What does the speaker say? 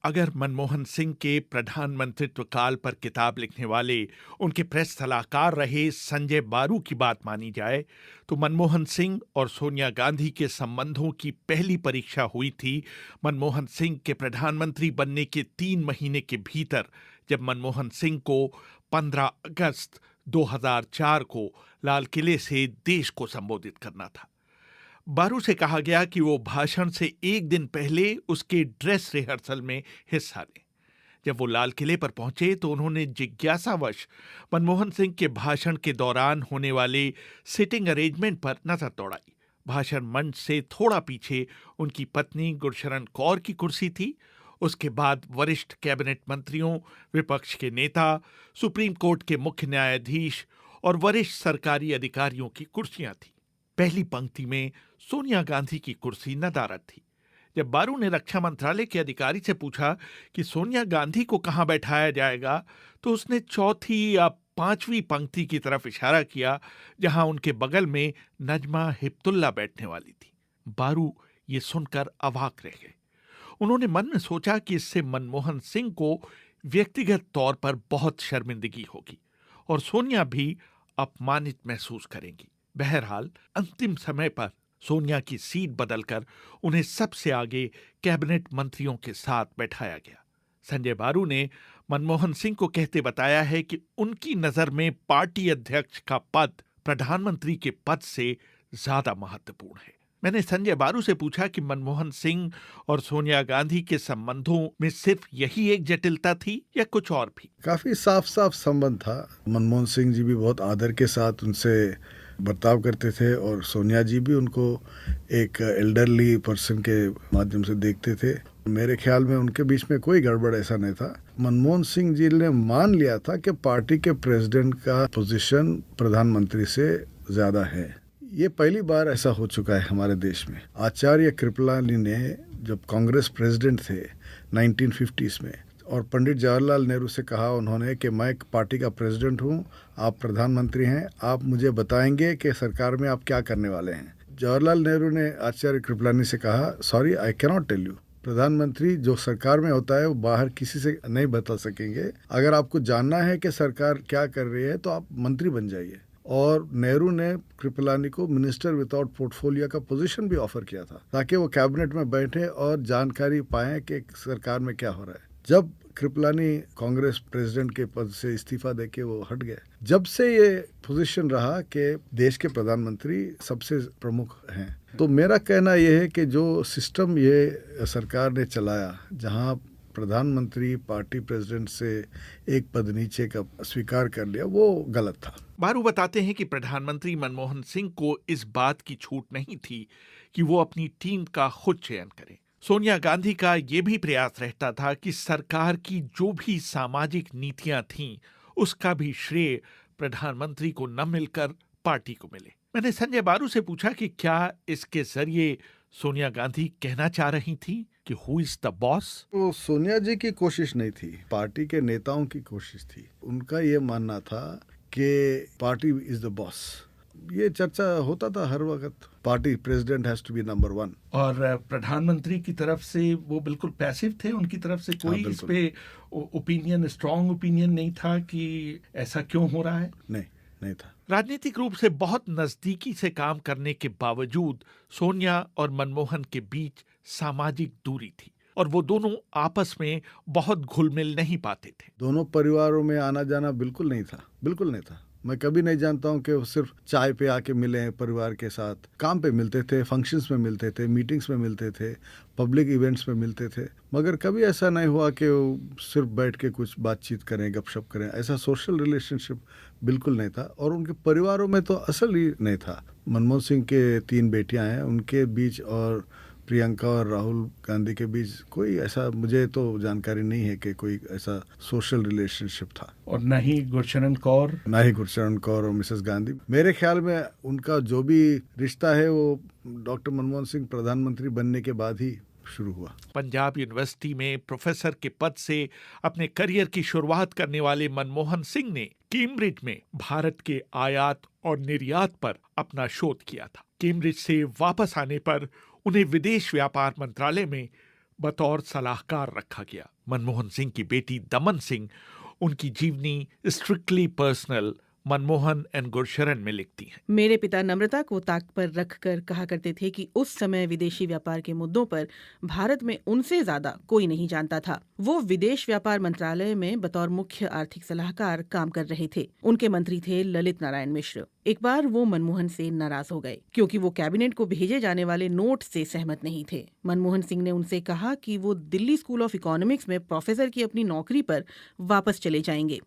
अगर मनमोहन सिंह के प्रधानमंत्रित्व काल पर किताब लिखने वाले उनके प्रेस सलाहकार रहे संजय बारू की बात मानी जाए तो मनमोहन सिंह और सोनिया गांधी के संबंधों की पहली परीक्षा हुई थी मनमोहन सिंह के प्रधानमंत्री बनने के 3 महीने के भीतर, जब मनमोहन सिंह को 15 अगस्त 2004 को लाल किले से देश को संबोधित करना था। बारू से कहा गया कि वो भाषण से एक दिन पहले उसके ड्रेस रिहर्सल में हिस्सा लें। जब वो लाल किले पर पहुंचे तो उन्होंने जिज्ञासावश मनमोहन सिंह के भाषण के दौरान होने वाले सिटिंग अरेंजमेंट पर नजर दौड़ाई। भाषण मंच से थोड़ा पीछे उनकी पत्नी गुरशरण कौर की कुर्सी थी। उसके बाद वरिष्ठ कैबिनेट मंत्रियों, विपक्ष के नेता, सुप्रीम कोर्ट के मुख्य न्यायाधीश और वरिष्ठ सरकारी अधिकारियों की कुर्सियां थी। पहली पंक्ति में सोनिया गांधी की कुर्सी नदारद थी। जब बारू ने रक्षा मंत्रालय के अधिकारी से पूछा कि सोनिया गांधी को कहां बैठाया जाएगा, तो उसने चौथी या पांचवी पंक्ति की तरफ इशारा किया, जहां उनके बगल में नजमा हिप्तुल्ला बैठने वाली थी। बारू ये सुनकर अवाक रह गए। उन्होंने मन में सोचा कि इससे मनमोहन सिंह को व्यक्तिगत तौर पर बहुत शर्मिंदगी होगी और सोनिया भी अपमानित महसूस करेंगी। बहरहाल अंतिम समय पर सोनिया की सीट बदलकर उन्हें सबसे आगे कैबिनेट मंत्रियों के साथ बैठाया गया। संजय बारू ने मनमोहन सिंह को कहते बताया है कि उनकी नजर में पार्टी अध्यक्ष का पद प्रधानमंत्री के पद से ज्यादा महत्वपूर्ण है। मैंने संजय बारू से पूछा कि मनमोहन सिंह और सोनिया गांधी के संबंधों में सिर्फ यही एक जटिलता थी या कुछ और भी? काफी साफ साफ संबंध था। मनमोहन सिंह जी भी बहुत आदर के साथ उनसे बर्ताव करते थे और सोनिया जी भी उनको एक एल्डरली पर्सन के माध्यम से देखते थे। मेरे ख्याल में उनके बीच में कोई गड़बड़ ऐसा नहीं था। मनमोहन सिंह जी ने मान लिया था कि पार्टी के प्रेसिडेंट का पोजीशन प्रधानमंत्री से ज्यादा है। ये पहली बार ऐसा हो चुका है हमारे देश में। आचार्य कृपलानी ने जब कांग्रेस प्रेसिडेंट थे 1950s में, और पंडित जवाहरलाल नेहरू से कहा उन्होंने कि मैं पार्टी का प्रेसिडेंट हूँ, आप प्रधानमंत्री हैं, आप मुझे बताएंगे कि सरकार में आप क्या करने वाले हैं। जवाहरलाल नेहरू ने आचार्य कृपलानी से कहा, sorry I cannot tell you. प्रधानमंत्री जो सरकार में होता है वो बाहर किसी से नहीं बता सकेंगे। अगर आपको जानना है कि सरकार क्या कर रही है तो आप मंत्री बन जाइए। और नेहरू ने कृपलानी को मिनिस्टर विदाउट पोर्टफोलियो का पोजीशन भी ऑफर किया था ताकि वो कैबिनेट में बैठे और जानकारी पाएं कि सरकार में क्या हो रहा है। जब कृपलानी कांग्रेस प्रेसिडेंट के पद से इस्तीफा देके वो हट गए, जब से ये पोजीशन रहा कि देश के प्रधानमंत्री सबसे प्रमुख हैं। तो मेरा कहना यह है कि जो सिस्टम ये सरकार ने चलाया, जहां प्रधानमंत्री पार्टी प्रेसिडेंट से एक पद नीचे का स्वीकार कर लिया, वो गलत था। बारू बताते हैं कि प्रधानमंत्री मनमोहन सिंह को इस बात की छूट नहीं थी कि वो अपनी टीम का खुद चयन करें। सोनिया गांधी का ये भी प्रयास रहता था कि सरकार की जो भी सामाजिक नीतियां थीं, उसका भी श्रेय प्रधानमंत्री को न मिलकर पार्टी को मिले। मैंने संजय बारू से पूछा कि क्या इसके जरिए सोनिया गांधी कहना चाह रही थी कि हु इज द बॉस? वो सोनिया जी की कोशिश नहीं थी, पार्टी के नेताओं की कोशिश थी। उनका ये मानना था कि पार्टी इज द बॉस। ये चर्चा होता था हर वक्त, party president has to be number 1। और प्रधानमंत्री की तरफ से वो बिल्कुल पैसिव थे, उनकी तरफ से कोई इस पे ओपिनियन, स्ट्रॉन्ग ओपिनियन नहीं था कि ऐसा क्यों हो रहा है? नहीं था। राजनीतिक रूप से बहुत नजदीकी से काम करने के बावजूद सोनिया और मनमोहन के बीच सामाजिक दूरी थी और वो दोनों आपस में बहुत घुल मिल नहीं पाते थे। दोनों परिवारों में आना जाना बिल्कुल नहीं था। मैं कभी नहीं जानता हूँ कि वो सिर्फ चाय पे आके मिले हैं परिवार के साथ। काम पे मिलते थे, फंक्शंस में मिलते थे, मीटिंग्स में मिलते थे, पब्लिक इवेंट्स में मिलते थे, मगर कभी ऐसा नहीं हुआ कि वो सिर्फ बैठ के कुछ बातचीत करें, गपशप करें। ऐसा सोशल रिलेशनशिप बिल्कुल नहीं था और उनके परिवारों में तो असल ही नहीं था। मनमोहन सिंह के 3 बेटियां हैं, उनके बीच और प्रियंका और राहुल गांधी के बीच कोई ऐसा, मुझे तो जानकारी नहीं है कि कोई ऐसा सोशल रिलेशनशिप था। और न ही गुरशरण कौर और मिसेस गांधी। मेरे ख्याल में उनका जो भी रिश्ता है वो डॉक्टर मनमोहन सिंह प्रधानमंत्री बनने के बाद ही शुरू हुआ। पंजाब यूनिवर्सिटी में प्रोफेसर के पद से अपने करियर की शुरुआत करने वाले मनमोहन सिंह ने कैम्ब्रिज में भारत के आयात और निर्यात पर अपना शोध किया था। कैम्ब्रिज से वापस आने पर उन्हें विदेश व्यापार मंत्रालय में बतौर सलाहकार रखा गया। मनमोहन सिंह की बेटी दमन सिंह उनकी जीवनी strictly personal Manmohan and Gursharan में लिखती हैं। मेरे पिता नम्रता को ताक पर रखकर कहा करते थे कि उस समय विदेशी व्यापार के मुद्दों पर भारत में उनसे ज्यादा कोई नहीं जानता था। वो विदेश व्यापार मंत्रालय में बतौर मुख्य आर्थिक सलाहकार काम कर रहे थे। उनके मंत्री थे ललित नारायण मिश्र। एक बार वो मनमोहन से नाराज हो गए क्योंकि वो कैबिनेट को भेजे जाने वाले नोट से सहमत नहीं थे। मनमोहन सिंह ने उनसे कहा कि वो दिल्ली स्कूल ऑफ इकोनॉमिक्स में प्रोफेसर की अपनी नौकरी पर वापस चले जाएंगे।